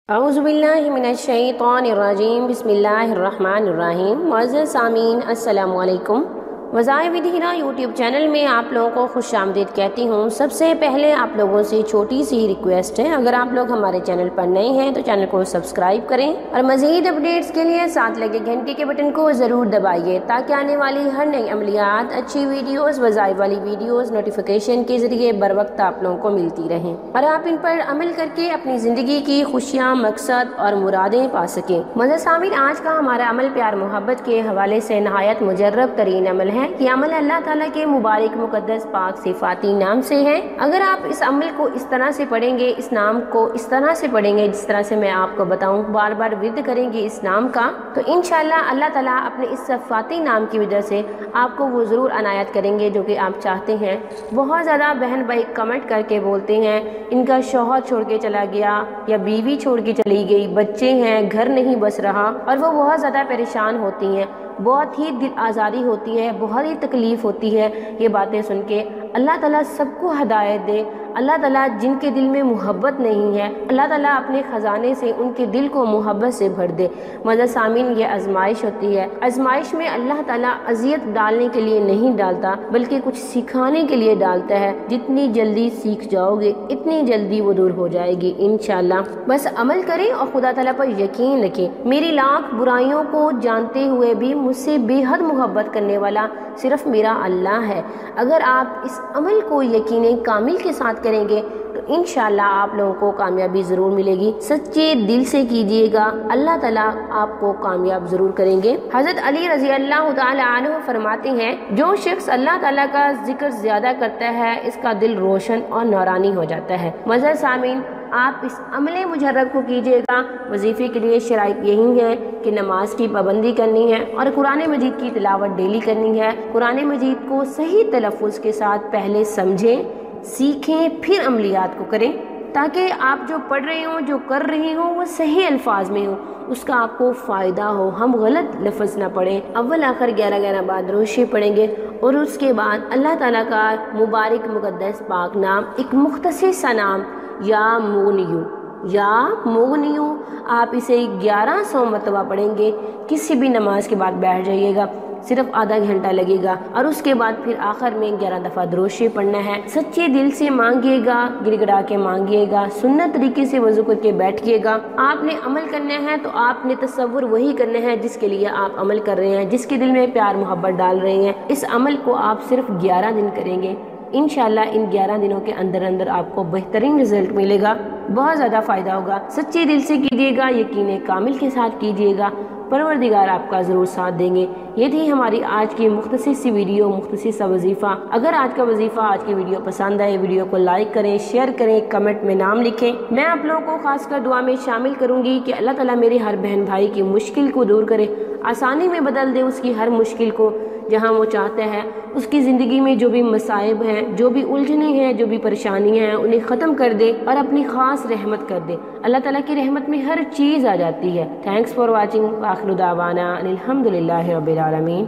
اعوذ باللہ من الشیطان الرجیم بسم اللہ الرحمن الرحیم۔ معزز سامعین السلام علیکم۔ وظائف ود ہیرا یوٹیوب چینل میں آپ لوگوں کو خوش آمدید کہتی ہوں۔ سب سے پہلے آپ لوگوں سے چھوٹی سی ریکویسٹ ہے، اگر آپ لوگ ہمارے چینل پر نئے ہیں تو چینل کو سبسکرائب کریں اور مزید اپڈیٹس کے لیے ساتھ لگے گھنٹی کے بٹن کو ضرور دبائیے تاکہ آنے والی ہر نئی عملیات، اچھی ویڈیوز، وظائف والی ویڈیوز نوٹیفیکیشن کے ذریعے بر وقت آپ لوگوں کو ملتی رہیں اور آپ ان پر عمل کر کے اپنی زندگی کی خوشیاں، مقصد اور مرادیں پا سکیں۔ معزز سامعین، آج کا ہمارا عمل پیار محبت کے حوالے سے نہایت مجرب ترین عمل ہے۔ یہ عمل اللہ تعالیٰ کے مبارک مقدس پاک صفاتی نام سے ہے۔ اگر آپ اس عمل کو اس طرح سے پڑھیں گے، اس نام کو اس طرح سے پڑھیں گے جس طرح سے میں آپ کو بتاؤں، بار بار ورد کریں گے اس نام کا، تو انشاءاللہ اللہ تعالیٰ اپنے اس صفاتی نام کی وجہ سے آپ کو وہ ضرور عنایت کریں گے جو کہ آپ چاہتے ہیں۔ بہت زیادہ بہن بھائی کمنٹ کر کے بولتے ہیں ان کا شوہر چھوڑ کے چلا گیا یا بیوی چھوڑ کے چلی گئی، بچے ہیں، گھر نہیں بس رہا، اور وہ بہت زیادہ پریشان ہوتی ہیں، بہت ہی دل آزاری ہوتی ہے، بہت ہی تکلیف ہوتی ہے یہ باتیں سن کے۔ اللہ تعالیٰ سب کو ہدایت دے۔ اللہ تعالیٰ جن کے دل میں محبت نہیں ہے، اللہ تعالیٰ اپنے خزانے سے ان کے دل کو محبت سے بھر دے۔ معزز سامعین، یہ آزمائش ہوتی ہے۔ آزمائش میں اللہ تعالیٰ اذیت ڈالنے کے لیے نہیں ڈالتا بلکہ کچھ سکھانے کے لیے ڈالتا ہے۔ جتنی جلدی سیکھ جاؤ گے اتنی جلدی وہ دور ہو جائے گی انشاءاللہ۔ بس عمل کریں اور خدا تعالیٰ پر یقین رکھیں۔ میری لاکھ برائیوں کو جانتے ہوئے بھی مجھ سے بے حد محبت کرنے والا صرف میرا اللہ ہے۔ اگر آپ اس عمل کو یقین کامل کے ساتھ کریں گے تو انشاءاللہ آپ لوگوں کو کامیابی ضرور ملے گی۔ سچے دل سے کیجئے گا، اللہ تعالیٰ آپ کو کامیاب ضرور کریں گے۔ حضرت علی رضی اللہ تعالیٰ عنہ فرماتے ہیں، جو شخص اللہ تعالیٰ کا ذکر زیادہ کرتا ہے اس کا دل روشن اور نورانی ہو جاتا ہے۔ معزز سامعین، آپ اس عمل مجرب کو کیجئے گا۔ وظیفے کے لیے شرائط یہی ہے کہ نماز کی پابندی کرنی ہے اور قرآن مجید کی تلاوت ڈیلی کرنی ہے۔ قرآن مجید کو صحیح تلفظ کے ساتھ پہلے سمجھیں، سیکھیں، پھر عملیات کو کریں تاکہ آپ جو پڑھ رہے ہوں، جو کر رہے ہوں وہ صحیح الفاظ میں ہو، اس کا آپ کو فائدہ ہو، ہم غلط لفظ نہ پڑھیں۔ اول آخر 11 بعد روشی پڑھیں گے اور اس کے بعد اللہ تعالیٰ کا مبارک مقدس پاک نام، ایک مختصر سا نام، یا مغنیو، آپ اسے 1100 مرتبہ پڑھیں گے۔ کسی بھی نماز کے بعد بیٹھ جائیے گا، صرف آدھا گھنٹہ لگے گا، اور اس کے بعد پھر آخر میں 11 دفعہ درود شریف پڑھنا ہے۔ سچے دل سے مانگیے گا، گڑ گڑا کے مانگیے گا، سنت طریقے سے وضو کر کے بیٹھیے گا۔ آپ نے عمل کرنا ہے تو آپ نے تصور وہی کرنا ہے جس کے لیے آپ عمل کر رہے ہیں، جس کے دل میں پیار محبت ڈال رہے ہیں۔ اس عمل کو آپ صرف 11 دن کریں گے، انشاءاللہ ان 11 دنوں کے اندر آپ کو بہترین رزلٹ ملے گا، بہت زیادہ فائدہ ہوگا۔ سچے دل سے کیجیے گا، یقین کامل کے ساتھ کیجیے گا، پروردگار آپ کا ضرور ساتھ دیں گے۔ یہ تھی ہماری آج کی مختصر سی ویڈیو، مختصر سا وظیفہ۔ اگر آج کا وظیفہ، آج کی ویڈیو پسند آئے، ویڈیو کو لائک کریں، شیئر کریں، کمنٹ میں نام لکھیں۔ میں آپ لوگوں کو خاص کر دعا میں شامل کروں گی کہ اللہ تعالیٰ میرے ہر بہن بھائی کی مشکل کو دور کرے، آسانی میں بدل دے اس کی ہر مشکل کو، جہاں وہ چاہتا ہے اس کی زندگی میں جو بھی مصائب ہیں، جو بھی الجھنیں ہیں، جو بھی پریشانیاں ہیں، انہیں ختم کر دے اور اپنی خاص رحمت کر دے۔ اللہ تعالیٰ کی رحمت میں ہر چیز آ جاتی ہے۔ تھینکس فار واچنگ، وآخر دعوانا ان الحمد للہ رب العالمین۔